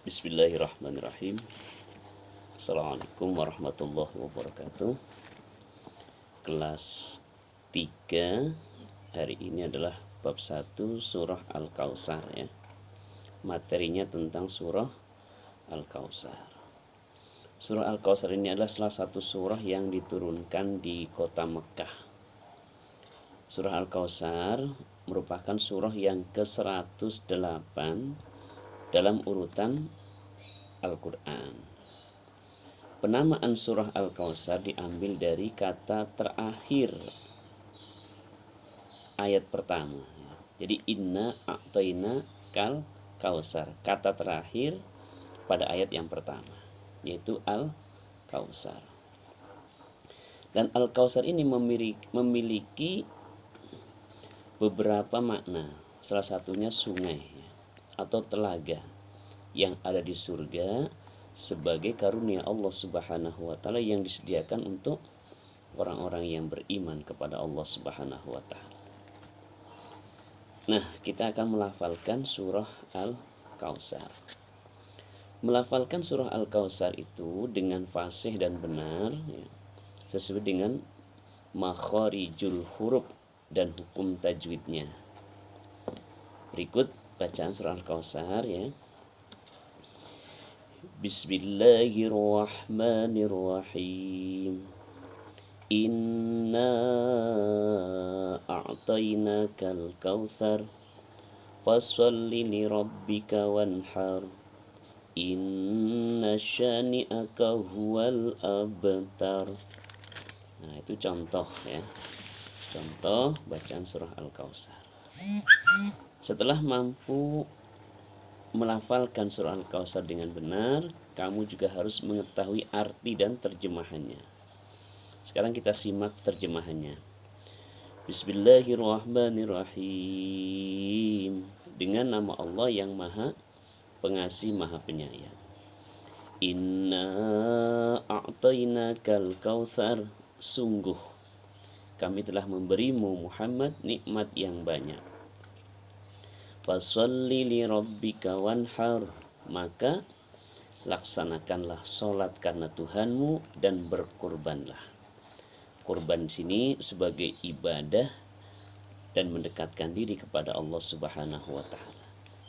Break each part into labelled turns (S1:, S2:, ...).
S1: Bismillahirrahmanirrahim. Assalamualaikum warahmatullahi wabarakatuh. Kelas 3 hari ini adalah bab 1 surah Al-Kautsar ya. Materinya tentang surah Al-Kautsar. Surah Al-Kautsar ini adalah salah satu surah yang diturunkan di kota Mekah. Surah Al-Kautsar merupakan surah yang ke-108 dalam urutan Al-Quran. Penamaan surah Al-Kautsar diambil dari kata terakhir ayat pertama. Jadi inna a'tayna kal kausar, kata terakhir pada ayat yang pertama, yaitu Al-Kautsar. Dan Al-Kautsar ini memiliki beberapa makna. Salah satunya sungai atau telaga yang ada di surga sebagai karunia Allah Subhanahu wa taala yang disediakan untuk orang-orang yang beriman kepada Allah Subhanahu wa taala. Nah, kita akan melafalkan surah Al-Kautsar. Melafalkan surah Al-Kautsar itu dengan fasih dan benar ya, sesuai dengan makharijul huruf dan hukum tajwidnya. Berikut bacaan surah Al-Kautsar ya. Bismillahirrahmanirrahim. Inna a'tainakal kautsar fasholli li rabbika wanhar. Inna syani'aka huwal abtar. Nah, itu contoh ya. Contoh bacaan surah Al-Kautsar. Setelah mampu melafalkan surah Al-Kautsar dengan benar, kamu juga harus mengetahui arti dan terjemahannya. Sekarang kita simak terjemahannya. Bismillahirrahmanirrahim. Dengan nama Allah yang Maha Pengasih, Maha Penyayang. Inna a'tainakal kautsar. Sungguh kami telah memberimu Muhammad nikmat yang banyak. Fasholli li rabbika wanhar, maka laksanakanlah sholat karena Tuhanmu dan berkurbanlah. Kurban di sini sebagai ibadah dan mendekatkan diri kepada Allah Subhanahu wa taala.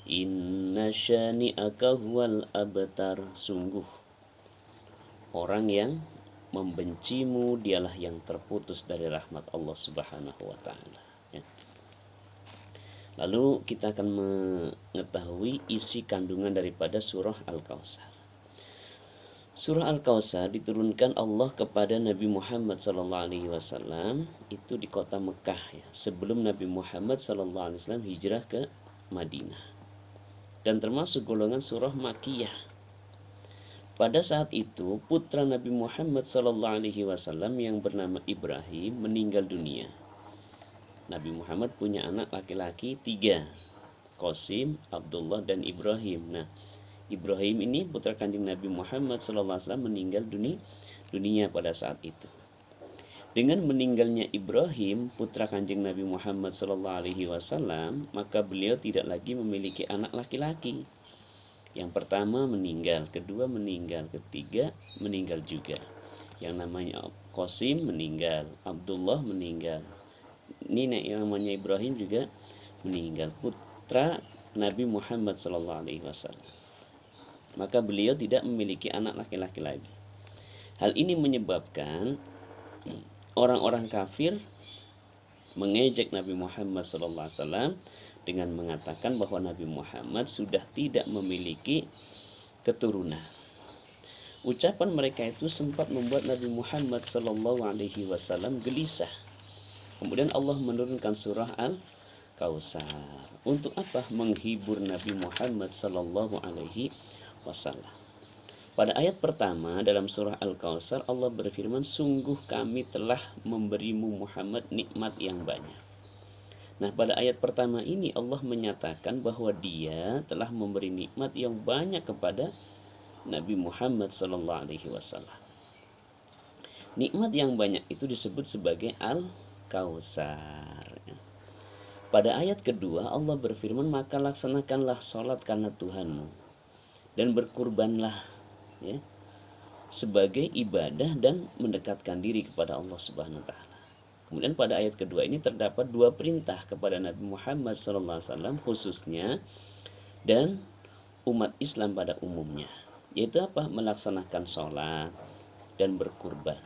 S1: Inna syani'aka huwal abtar. Sungguh orang yang membencimu dialah yang terputus dari rahmat Allah Subhanahu wa taala. Lalu kita akan mengetahui isi kandungan daripada surah Al-Kautsar. Surah Al-Kautsar diturunkan Allah kepada Nabi Muhammad SAW itu di kota Mekah ya, sebelum Nabi Muhammad SAW hijrah ke Madinah. Dan termasuk golongan surah Makkiyah. Pada saat itu putra Nabi Muhammad SAW yang bernama Ibrahim meninggal dunia. Nabi Muhammad punya anak laki-laki 3, Qasim, Abdullah, dan Ibrahim. Nah, Ibrahim ini putra kanjeng Nabi Muhammad SAW meninggal dunia pada saat itu. Dengan meninggalnya Ibrahim, putra kanjeng Nabi Muhammad SAW, maka beliau tidak lagi memiliki anak laki-laki. Yang pertama meninggal, kedua meninggal, ketiga meninggal juga. Yang namanya Qasim meninggal, Abdullah meninggal. Ini yang namanya Ibrahim juga meninggal, putra Nabi Muhammad SAW. Maka beliau tidak memiliki anak laki-laki lagi. Hal ini menyebabkan orang-orang kafir mengejek Nabi Muhammad SAW dengan mengatakan bahwa Nabi Muhammad sudah tidak memiliki keturunan. Ucapan mereka itu sempat membuat Nabi Muhammad SAW gelisah. Kemudian Allah menurunkan surah Al-Kautsar. Untuk apa? Menghibur Nabi Muhammad SAW. Pada ayat pertama dalam surah Al-Kautsar Allah berfirman, sungguh kami telah memberimu Muhammad nikmat yang banyak. Nah, pada ayat pertama ini Allah menyatakan bahwa Dia telah memberi nikmat yang banyak kepada Nabi Muhammad SAW. Nikmat yang banyak itu disebut sebagai Al-Kautsar. Pada ayat kedua Allah berfirman, maka laksanakanlah sholat karena Tuhanmu dan berkurbanlah, ya, sebagai ibadah dan mendekatkan diri kepada Allah Subhanahu wa taala. Kemudian pada ayat kedua ini terdapat dua perintah kepada Nabi Muhammad SAW khususnya dan umat Islam pada umumnya, yaitu apa? Melaksanakan sholat dan berkurban.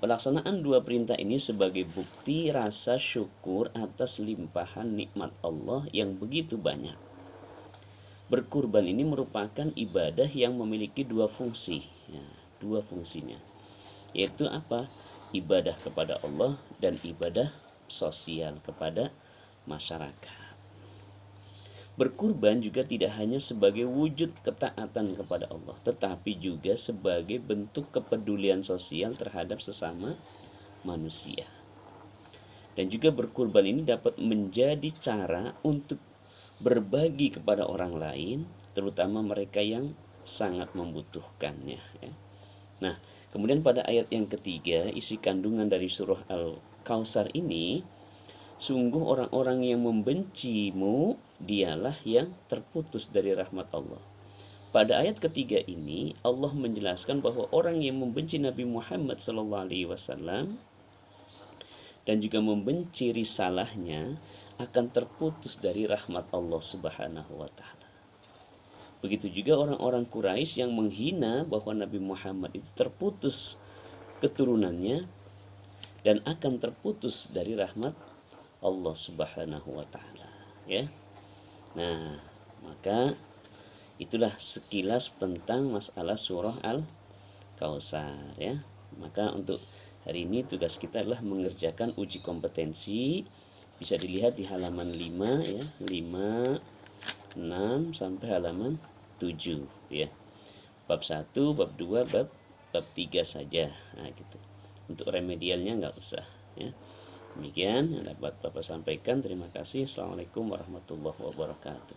S1: Pelaksanaan dua perintah ini sebagai bukti rasa syukur atas limpahan nikmat Allah yang begitu banyak. Berkurban ini merupakan ibadah yang memiliki dua fungsi, ya, dua fungsinya, yaitu apa? Ibadah kepada Allah dan ibadah sosial kepada masyarakat. Berkurban juga tidak hanya sebagai wujud ketaatan kepada Allah, tetapi juga sebagai bentuk kepedulian sosial terhadap sesama manusia. Dan juga berkurban ini dapat menjadi cara untuk berbagi kepada orang lain, terutama mereka yang sangat membutuhkannya, ya. Nah, kemudian pada ayat yang ketiga, isi kandungan dari surah Al-Kautsar ini, sungguh orang-orang yang membencimu dialah yang terputus dari rahmat Allah. Pada ayat ketiga ini Allah menjelaskan bahwa orang yang membenci Nabi Muhammad SAW dan juga membenci risalahnya akan terputus dari rahmat Allah Subhanahu wa taala. Begitu juga orang-orang Quraisy yang menghina bahwa Nabi Muhammad itu terputus keturunannya dan akan terputus dari rahmat Allah Subhanahu wa taala, ya. Nah, maka itulah sekilas tentang masalah surah Al-Kautsar, ya. Maka untuk hari ini tugas kita adalah mengerjakan uji kompetensi. Bisa dilihat di halaman 5, ya, 5, 6 sampai halaman 7, ya. Bab 1, bab 2, bab 3 saja. Nah, gitu. Untuk remedialnya nggak usah, ya. Demikian yang dapat Bapak sampaikan. Terima kasih. Assalamualaikum warahmatullahi wabarakatuh.